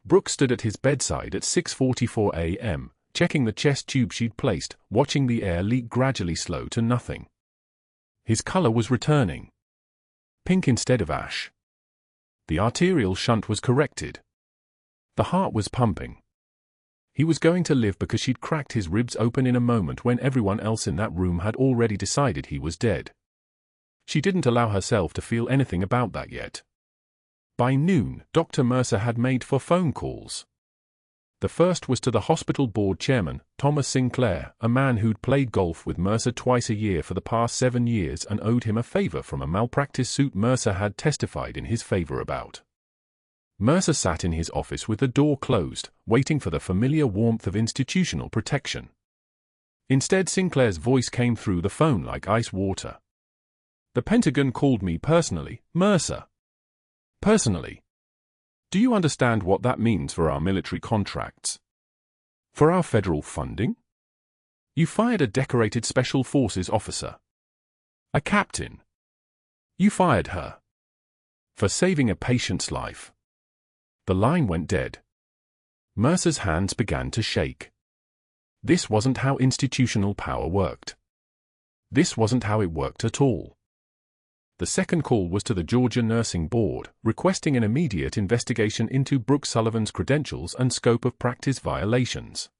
Brooke stood at his bedside at 6:44 a.m., checking the chest tube she'd placed, watching the air leak gradually slow to nothing. His color was returning. Pink instead of ash. The arterial shunt was corrected. The heart was pumping. He was going to live because she'd cracked his ribs open in a moment when everyone else in that room had already decided he was dead. She didn't allow herself to feel anything about that yet. By noon, Dr. Mercer had made 4 phone calls. The first was to the hospital board chairman, Thomas Sinclair, a man who'd played golf with Mercer twice a year for the past 7 years and owed him a favor from a malpractice suit Mercer had testified in his favor about. Mercer sat in his office with the door closed, waiting for the familiar warmth of institutional protection. Instead, Sinclair's voice came through the phone like ice water. "The Pentagon called me personally, Mercer." "Personally? Do you understand what that means for our military contracts? For our federal funding? You fired a decorated Special Forces officer. A captain. You fired her. For saving a patient's life." The line went dead. Mercer's hands began to shake. This wasn't how institutional power worked. This wasn't how it worked at all. The second call was to the Georgia Nursing Board, requesting an immediate investigation into Brooke Sullivan's credentials and scope of practice violations.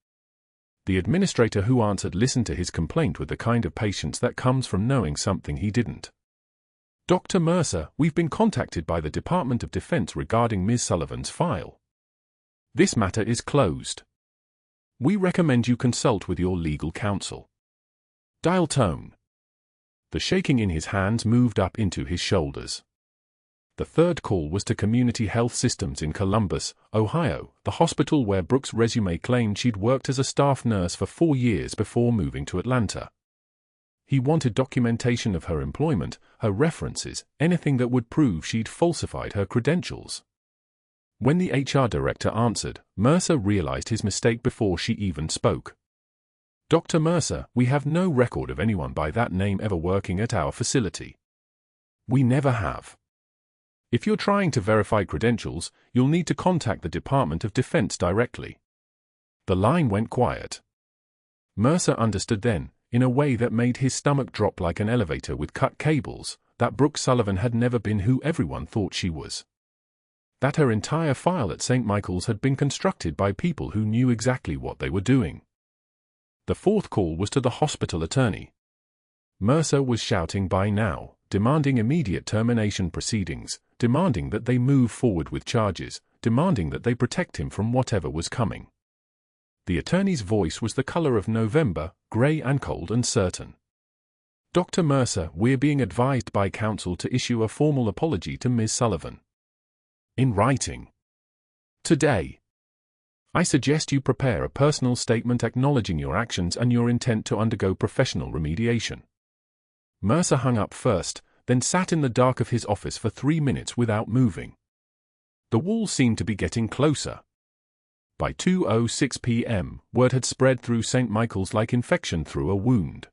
The administrator who answered listened to his complaint with the kind of patience that comes from knowing something he didn't. "Dr. Mercer, we've been contacted by the Department of Defense regarding Ms. Sullivan's file. This matter is closed. We recommend you consult with your legal counsel." Dial tone. The shaking in his hands moved up into his shoulders. The third call was to Community Health Systems in Columbus, Ohio, the hospital where Brooke's resume claimed she'd worked as a staff nurse for 4 years before moving to Atlanta. He wanted documentation of her employment, her references, anything that would prove she'd falsified her credentials. When the HR director answered, Mercer realized his mistake before she even spoke. "Dr. Mercer, we have no record of anyone by that name ever working at our facility. We never have. If you're trying to verify credentials, you'll need to contact the Department of Defense directly." The line went quiet. Mercer understood then, in a way that made his stomach drop like an elevator with cut cables, that Brooke Sullivan had never been who everyone thought she was. That her entire file at St. Michael's had been constructed by people who knew exactly what they were doing. The fourth call was to the hospital attorney. Mercer was shouting by now, demanding immediate termination proceedings, demanding that they move forward with charges, demanding that they protect him from whatever was coming. The attorney's voice was the color of November, gray and cold and certain. "Dr. Mercer, we're being advised by counsel to issue a formal apology to Ms. Sullivan. In writing. Today. I suggest you prepare a personal statement acknowledging your actions and your intent to undergo professional remediation." Mercer hung up first, then sat in the dark of his office for 3 minutes without moving. The wall seemed to be getting closer. By 2:06 p.m., word had spread through St. Michael's like infection through a wound.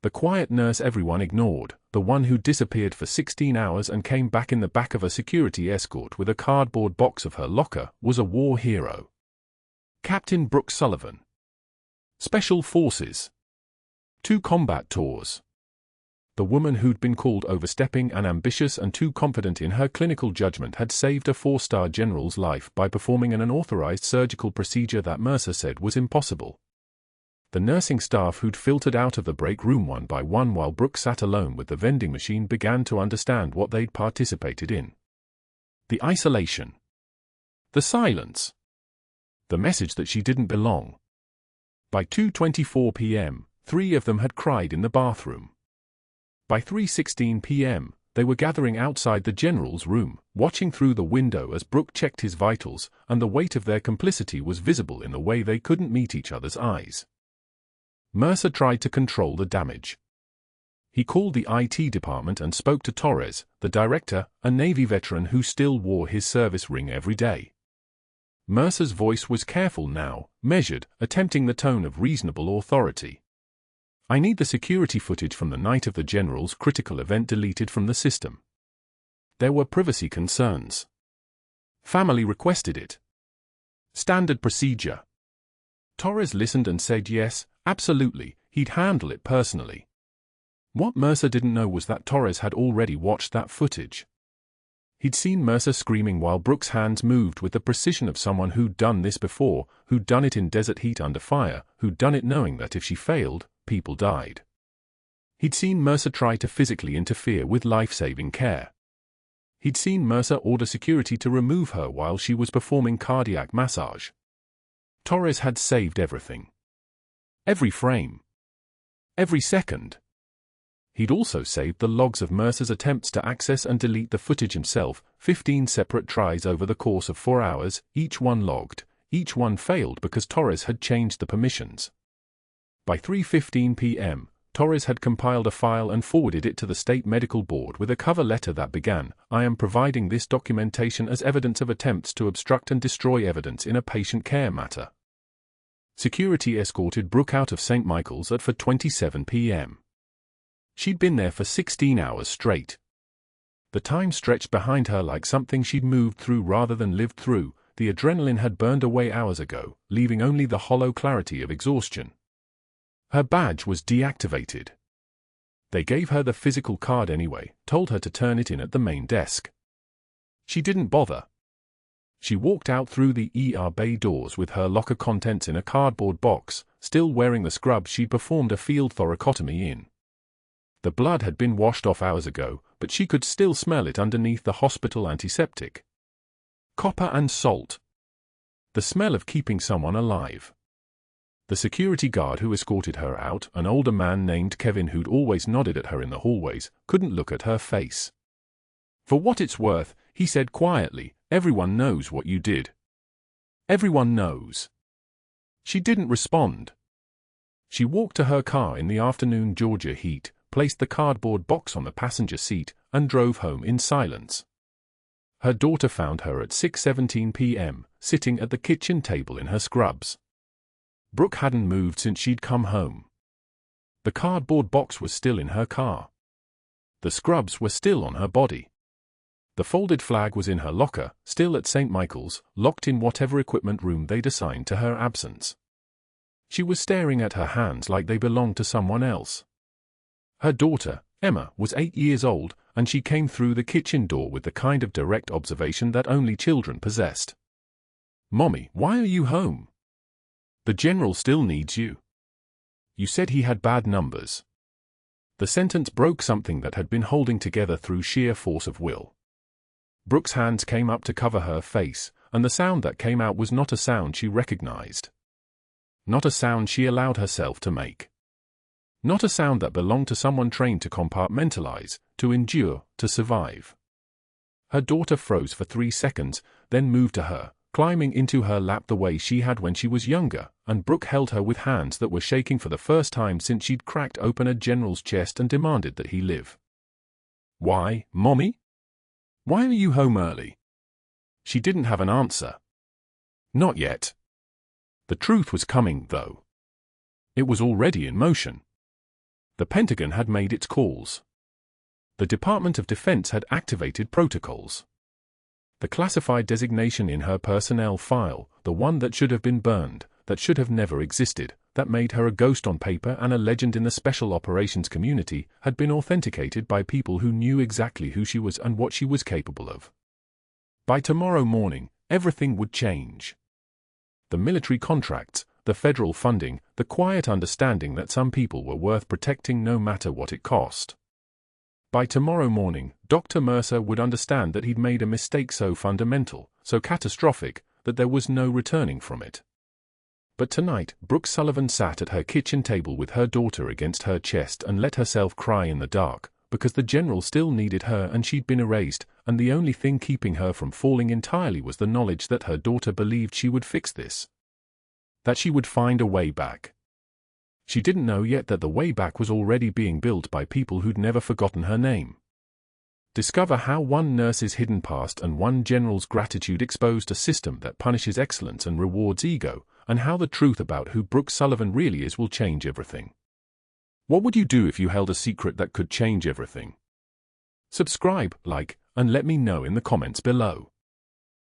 The quiet nurse everyone ignored, the one who disappeared for 16 hours and came back in the back of a security escort with a cardboard box of her locker, was a war hero. Captain Brooke Sullivan. Special Forces. 2 combat tours. The woman who'd been called overstepping and ambitious and too confident in her clinical judgment had saved a 4-star general's life by performing an unauthorized surgical procedure that Mercer said was impossible. The nursing staff who'd filtered out of the break room one by one while Brooke sat alone with the vending machine began to understand what they'd participated in. The isolation. The silence. The message that she didn't belong. By 2:24 p.m., 3 of them had cried in the bathroom. By 3:16 p.m., they were gathering outside the general's room, watching through the window as Brooke checked his vitals, and the weight of their complicity was visible in the way they couldn't meet each other's eyes. Mercer tried to control the damage. He called the IT department and spoke to Torres, the director, a Navy veteran who still wore his service ring every day. Mercer's voice was careful now, measured, attempting the tone of reasonable authority. I need the security footage from the night of the general's critical event deleted from the system. There were privacy concerns. Family requested it. Standard procedure. Torres listened and said yes, absolutely, he'd handle it personally. What Mercer didn't know was that Torres had already watched that footage. He'd seen Mercer screaming while Brooke's hands moved with the precision of someone who'd done this before, who'd done it in desert heat under fire, who'd done it knowing that if she failed, people died. He'd seen Mercer try to physically interfere with life-saving care. He'd seen Mercer order security to remove her while she was performing cardiac massage. Torres had saved everything. Every frame. Every second. He'd also saved the logs of Mercer's attempts to access and delete the footage himself, 15 separate tries over the course of 4 hours, each one logged, each one failed because Torres had changed the permissions. By 3:15 p.m., Torres had compiled a file and forwarded it to the State Medical Board with a cover letter that began, "I am providing this documentation as evidence of attempts to obstruct and destroy evidence in a patient care matter." Security escorted Brooke out of St. Michael's at 4:27 p.m. She'd been there for 16 hours straight. The time stretched behind her like something she'd moved through rather than lived through. The adrenaline had burned away hours ago, leaving only the hollow clarity of exhaustion. Her badge was deactivated. They gave her the physical card anyway, told her to turn it in at the main desk. She didn't bother. She walked out through the ER bay doors with her locker contents in a cardboard box, still wearing the scrubs she'd performed a field thoracotomy in. The blood had been washed off hours ago, but she could still smell it underneath the hospital antiseptic. Copper and salt. The smell of keeping someone alive. The security guard who escorted her out, an older man named Kevin who'd always nodded at her in the hallways, couldn't look at her face. "For what it's worth," he said quietly, "everyone knows what you did. Everyone knows." She didn't respond. She walked to her car in the afternoon Georgia heat, placed the cardboard box on the passenger seat, and drove home in silence. Her daughter found her at 6:17 p.m., sitting at the kitchen table in her scrubs. Brooke hadn't moved since she'd come home. The cardboard box was still in her car. The scrubs were still on her body. The folded flag was in her locker, still at St. Michael's, locked in whatever equipment room they'd assigned to her absence. She was staring at her hands like they belonged to someone else. Her daughter, Emma, was 8 years old, and she came through the kitchen door with the kind of direct observation that only children possessed. "Mommy, why are you home? The general still needs you. You said he had bad numbers." The sentence broke something that had been holding together through sheer force of will. Brooke's hands came up to cover her face, and the sound that came out was not a sound she recognized. Not a sound she allowed herself to make. Not a sound that belonged to someone trained to compartmentalize, to endure, to survive. Her daughter froze for 3 seconds, then moved to her, climbing into her lap the way she had when she was younger, and Brooke held her with hands that were shaking for the first time since she'd cracked open a general's chest and demanded that he live. "Why, Mommy? Why are you home early?" She didn't have an answer. Not yet. The truth was coming, though. It was already in motion. The Pentagon had made its calls. The Department of Defense had activated protocols. The classified designation in her personnel file, the one that should have been burned, that should have never existed, that made her a ghost on paper and a legend in the special operations community, had been authenticated by people who knew exactly who she was and what she was capable of. By tomorrow morning, everything would change. The military contracts, the federal funding, the quiet understanding that some people were worth protecting no matter what it cost. By tomorrow morning, Dr. Mercer would understand that he'd made a mistake so fundamental, so catastrophic, that there was no returning from it. But tonight, Brooke Sullivan sat at her kitchen table with her daughter against her chest and let herself cry in the dark, because the general still needed her and she'd been erased, and the only thing keeping her from falling entirely was the knowledge that her daughter believed she would fix this. That she would find a way back. She didn't know yet that the way back was already being built by people who'd never forgotten her name. Discover how one nurse's hidden past and one general's gratitude exposed a system that punishes excellence and rewards ego, and how the truth about who Brooke Sullivan really is will change everything. What would you do if you held a secret that could change everything? Subscribe, like, and let me know in the comments below.